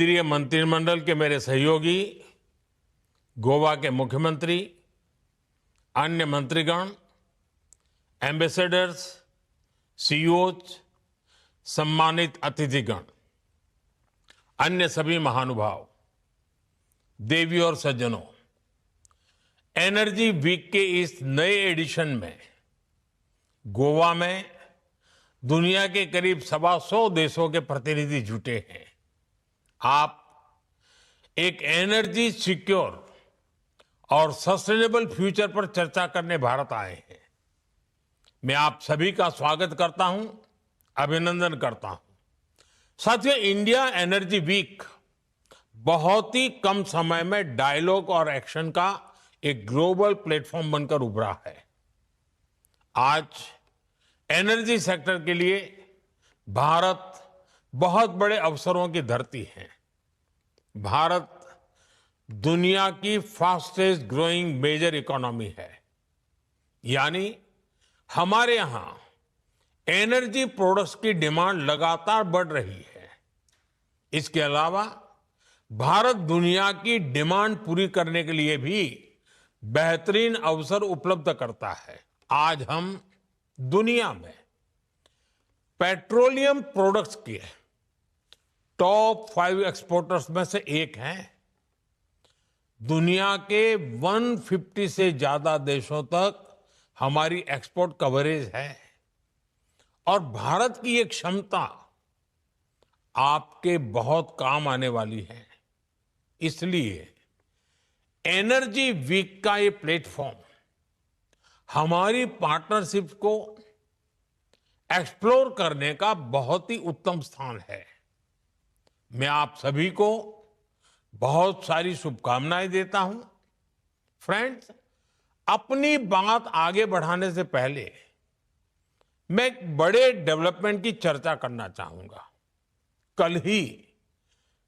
केंद्रीय मंत्रिमंडल के मेरे सहयोगी, गोवा के मुख्यमंत्री, अन्य मंत्रीगण, एम्बेसडर्स, सीईओज, सम्मानित अतिथिगण, अन्य सभी महानुभाव, देवी और सज्जनों, एनर्जी वीक के इस नए एडिशन में गोवा में दुनिया के करीब 125 देशों के प्रतिनिधि जुटे हैं। आप एक एनर्जी सिक्योर और सस्टेनेबल फ्यूचर पर चर्चा करने भारत आए हैं। मैं आप सभी का स्वागत करता हूं, अभिनंदन करता हूं। साथियों, इंडिया एनर्जी वीक बहुत ही कम समय में डायलॉग और एक्शन का एक ग्लोबल प्लेटफॉर्म बनकर उभरा है। आज एनर्जी सेक्टर के लिए भारत बहुत बड़े अवसरों की धरती है। भारत दुनिया की फास्टेस्ट ग्रोइंग मेजर इकोनॉमी है, यानी हमारे यहां एनर्जी प्रोडक्ट्स की डिमांड लगातार बढ़ रही है। इसके अलावा भारत दुनिया की डिमांड पूरी करने के लिए भी बेहतरीन अवसर उपलब्ध करता है। आज हम दुनिया में पेट्रोलियम प्रोडक्ट्स के टॉप 5 एक्सपोर्टर्स में से एक हैं। दुनिया के 150 से ज्यादा देशों तक हमारी एक्सपोर्ट कवरेज है और भारत की ये क्षमता आपके बहुत काम आने वाली है। इसलिए एनर्जी वीक का ये प्लेटफॉर्म हमारी पार्टनरशिप को एक्सप्लोर करने का बहुत ही उत्तम स्थान है। मैं आप सभी को बहुत सारी शुभकामनाएं देता हूं। फ्रेंड्स, अपनी बात आगे बढ़ाने से पहले मैं एक बड़े डेवलपमेंट की चर्चा करना चाहूंगा। कल ही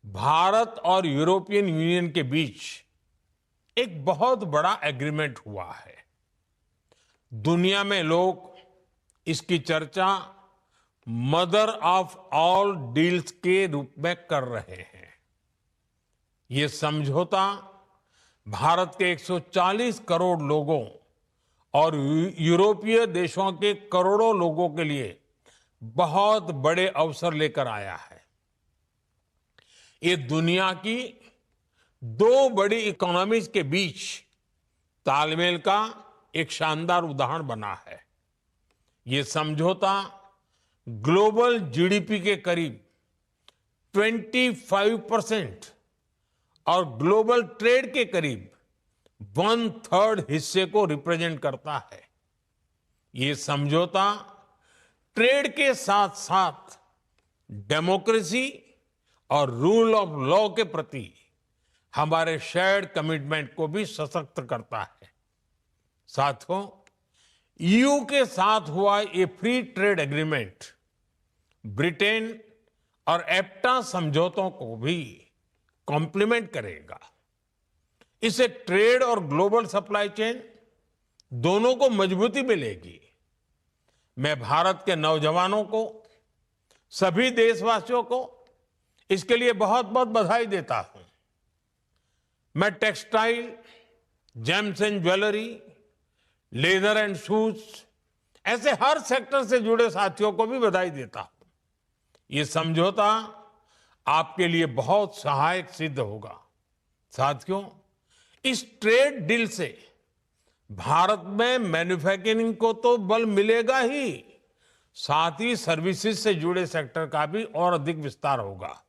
भारत और यूरोपियन यूनियन के बीच एक बहुत बड़ा एग्रीमेंट हुआ है। दुनिया में लोग इसकी चर्चा मदर ऑफ ऑल डील्स के रूप में कर रहे हैं। ये समझौता भारत के 140 करोड़ लोगों और यूरोपीय देशों के करोड़ों लोगों के लिए बहुत बड़े अवसर लेकर आया है। ये दुनिया की 2 बड़ी इकोनॉमीज के बीच तालमेल का एक शानदार उदाहरण बना है। ये समझौता ग्लोबल जीडीपी के करीब 25% और ग्लोबल ट्रेड के करीब 1/3 हिस्से को रिप्रेजेंट करता है। ये समझौता ट्रेड के साथ साथ डेमोक्रेसी और रूल ऑफ लॉ के प्रति हमारे शेयर्ड कमिटमेंट को भी सशक्त करता है। साथियों, ईयू के साथ हुआ ये फ्री ट्रेड एग्रीमेंट ब्रिटेन और एप्टा समझौतों को भी कॉम्प्लीमेंट करेगा। इससे ट्रेड और ग्लोबल सप्लाई चेन दोनों को मजबूती मिलेगी। मैं भारत के नौजवानों को, सभी देशवासियों को इसके लिए बहुत बहुत बधाई देता हूं। मैं textile, James and jewellery, leather and shoes ऐसे हर सेक्टर से जुड़े साथियों को भी बधाई देता हूं। ये समझौता आपके लिए बहुत सहायक सिद्ध होगा। साथियों, इस ट्रेड डील से भारत में मैन्युफैक्चरिंग को तो बल मिलेगा ही, साथ ही सर्विसेज से जुड़े सेक्टर का भी और अधिक विस्तार होगा।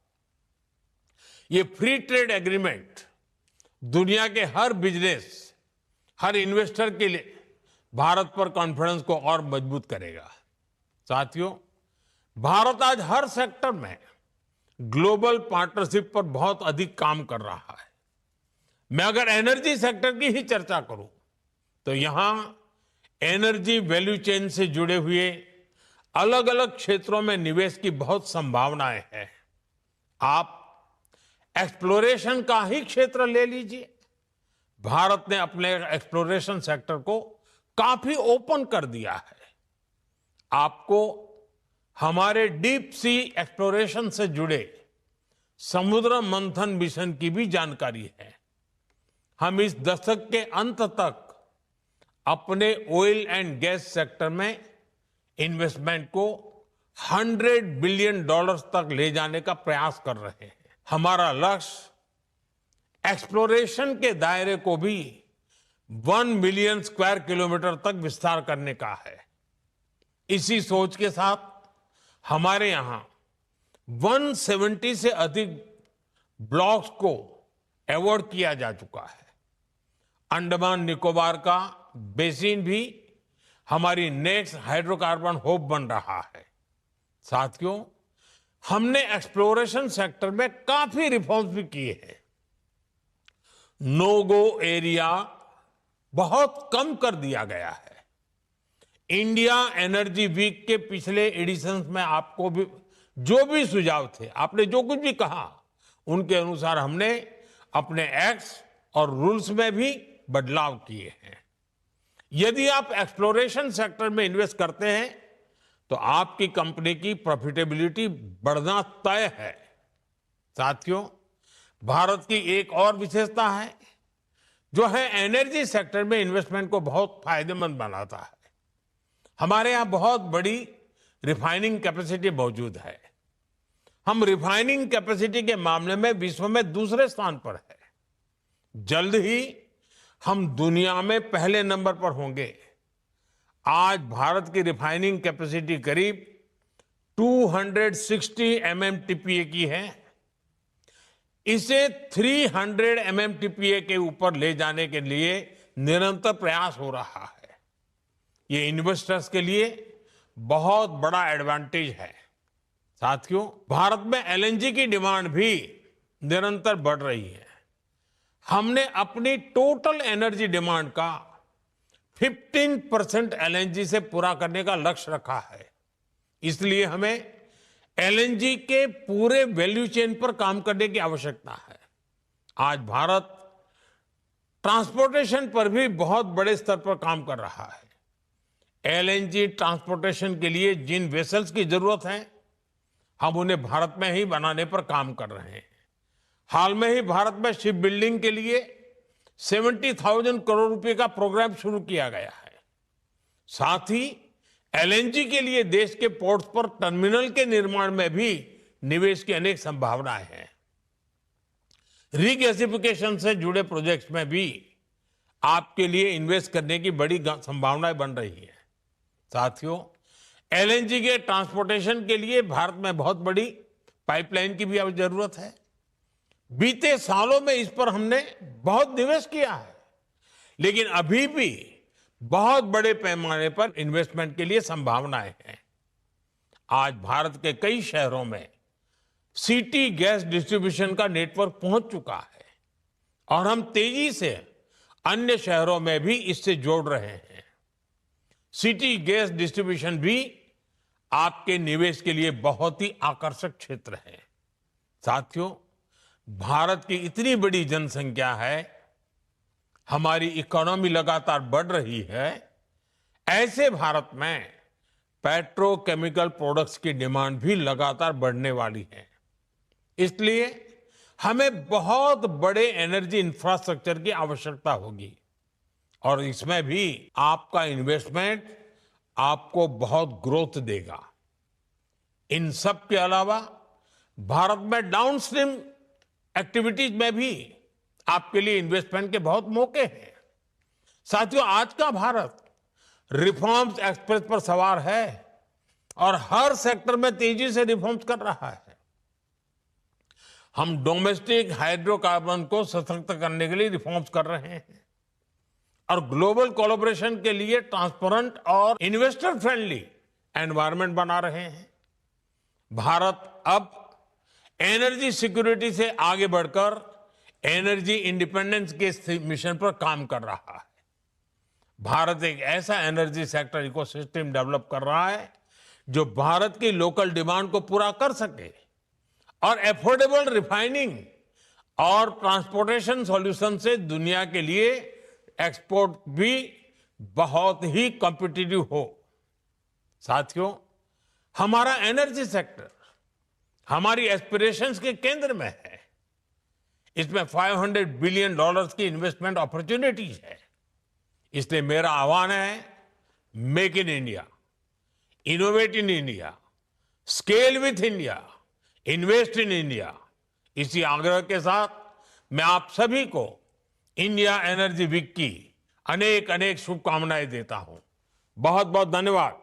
ये फ्री ट्रेड एग्रीमेंट दुनिया के हर बिजनेस, हर इन्वेस्टर के लिए भारत पर कॉन्फिडेंस को और मजबूत करेगा। साथियों, भारत आज हर सेक्टर में ग्लोबल पार्टनरशिप पर बहुत अधिक काम कर रहा है। मैं अगर एनर्जी सेक्टर की ही चर्चा करूं तो यहां एनर्जी वैल्यू चेन से जुड़े हुए अलग अलग क्षेत्रों में निवेश की बहुत संभावनाएं हैं। आप एक्सप्लोरेशन का ही क्षेत्र ले लीजिए। भारत ने अपने एक्सप्लोरेशन सेक्टर को काफी ओपन कर दिया है। आपको हमारे डीप सी एक्सप्लोरेशन से जुड़े समुद्र मंथन मिशन की भी जानकारी है। हम इस दशक के अंत तक अपने ऑयल एंड गैस सेक्टर में इन्वेस्टमेंट को $100 बिलियन तक ले जाने का प्रयास कर रहे हैं। हमारा लक्ष्य एक्सप्लोरेशन के दायरे को भी 1 मिलियन स्क्वायर किलोमीटर तक विस्तार करने का है। इसी सोच के साथ हमारे यहां 170 से अधिक ब्लॉक्स को अवार्ड किया जा चुका है। अंडमान निकोबार का बेसिन भी हमारी नेक्स्ट हाइड्रोकार्बन हब बन रहा है। साथियों, हमने एक्सप्लोरेशन सेक्टर में काफी रिफॉर्म्स भी किए हैं। नो गो एरिया बहुत कम कर दिया गया है। इंडिया एनर्जी वीक के पिछले एडिशंस में आपको भी जो भी सुझाव थे, आपने जो कुछ भी कहा, उनके अनुसार हमने अपने एक्ट्स और रूल्स में भी बदलाव किए हैं। यदि आप एक्सप्लोरेशन सेक्टर में इन्वेस्ट करते हैं तो आपकी कंपनी की प्रॉफिटेबिलिटी बढ़ना तय है। साथियों, भारत की एक और विशेषता है जो है एनर्जी सेक्टर में इन्वेस्टमेंट को बहुत फायदेमंद बनाता है। हमारे यहां बहुत बड़ी रिफाइनिंग कैपेसिटी मौजूद है। हम रिफाइनिंग कैपेसिटी के मामले में विश्व में दूसरे स्थान पर है। जल्द ही हम दुनिया में पहले नंबर पर होंगे। आज भारत की रिफाइनिंग कैपेसिटी करीब 260 MMTPA की है। इसे 300 MMTPA के ऊपर ले जाने के लिए निरंतर प्रयास हो रहा है। ये इन्वेस्टर्स के लिए बहुत बड़ा एडवांटेज है। साथियों, भारत में LNG की डिमांड भी निरंतर बढ़ रही है। हमने अपनी टोटल एनर्जी डिमांड का 15% LNG से पूरा करने का लक्ष्य रखा है। इसलिए हमें LNG के पूरे वैल्यू चेन पर काम करने की आवश्यकता है। आज भारत ट्रांसपोर्टेशन पर भी बहुत बड़े स्तर पर काम कर रहा है। LNG ट्रांसपोर्टेशन के लिए जिन वेसल्स की जरूरत है, हम उन्हें भारत में ही बनाने पर काम कर रहे हैं। हाल में ही भारत में शिप बिल्डिंग के लिए 70,000 करोड़ रुपए का प्रोग्राम शुरू किया गया है। साथ ही LNG के लिए देश के पोर्ट्स पर टर्मिनल के निर्माण में भी निवेश की अनेक संभावनाएं हैं। रीगैसिफिकेशन से जुड़े प्रोजेक्ट्स में भी आपके लिए इन्वेस्ट करने की बड़ी संभावनाएं बन रही है। साथियों, LNG के ट्रांसपोर्टेशन के लिए भारत में बहुत बड़ी पाइपलाइन की भी अब जरूरत है। बीते सालों में इस पर हमने बहुत निवेश किया है, लेकिन अभी भी बहुत बड़े पैमाने पर इन्वेस्टमेंट के लिए संभावनाएं हैं। आज भारत के कई शहरों में सिटी गैस डिस्ट्रीब्यूशन का नेटवर्क पहुंच चुका है और हम तेजी से अन्य शहरों में भी इससे जोड़ रहे हैं। सिटी गैस डिस्ट्रीब्यूशन भी आपके निवेश के लिए बहुत ही आकर्षक क्षेत्र है। साथियों, भारत की इतनी बड़ी जनसंख्या है, हमारी इकोनॉमी लगातार बढ़ रही है। ऐसे भारत में पेट्रोकेमिकल प्रोडक्ट्स की डिमांड भी लगातार बढ़ने वाली है। इसलिए हमें बहुत बड़े एनर्जी इंफ्रास्ट्रक्चर की आवश्यकता होगी और इसमें भी आपका इन्वेस्टमेंट आपको बहुत ग्रोथ देगा। इन सब के अलावा भारत में डाउनस्ट्रीम एक्टिविटीज में भी आपके लिए इन्वेस्टमेंट के बहुत मौके हैं। साथियों, आज का भारत रिफॉर्म्स एक्सप्रेस पर सवार है और हर सेक्टर में तेजी से रिफॉर्म्स कर रहा है। हम डोमेस्टिक हाइड्रोकार्बन को सशक्त करने के लिए रिफॉर्म्स कर रहे हैं और ग्लोबल कोलैबोरेशन के लिए ट्रांसपेरेंट और इन्वेस्टर फ्रेंडली एनवायरनमेंट बना रहे हैं। भारत अब एनर्जी सिक्योरिटी से आगे बढ़कर एनर्जी इंडिपेंडेंस के मिशन पर काम कर रहा है। भारत एक ऐसा एनर्जी सेक्टर इकोसिस्टम डेवलप कर रहा है जो भारत की लोकल डिमांड को पूरा कर सके और एफोर्डेबल रिफाइनिंग और ट्रांसपोर्टेशन सॉल्यूशन से दुनिया के लिए एक्सपोर्ट भी बहुत ही कॉम्पिटिटिव हो। साथियों, हमारा एनर्जी सेक्टर हमारी एस्पिरेशंस के केंद्र में है। इसमें $500 बिलियन की इन्वेस्टमेंट अपॉर्चुनिटीज है। इसलिए मेरा आह्वान है, make in India, innovate in India, scale with India, invest in India. इसी आग्रह के साथ मैं आप सभी को इंडिया एनर्जी वीक की अनेक अनेक शुभकामनाएं देता हूं। बहुत बहुत धन्यवाद।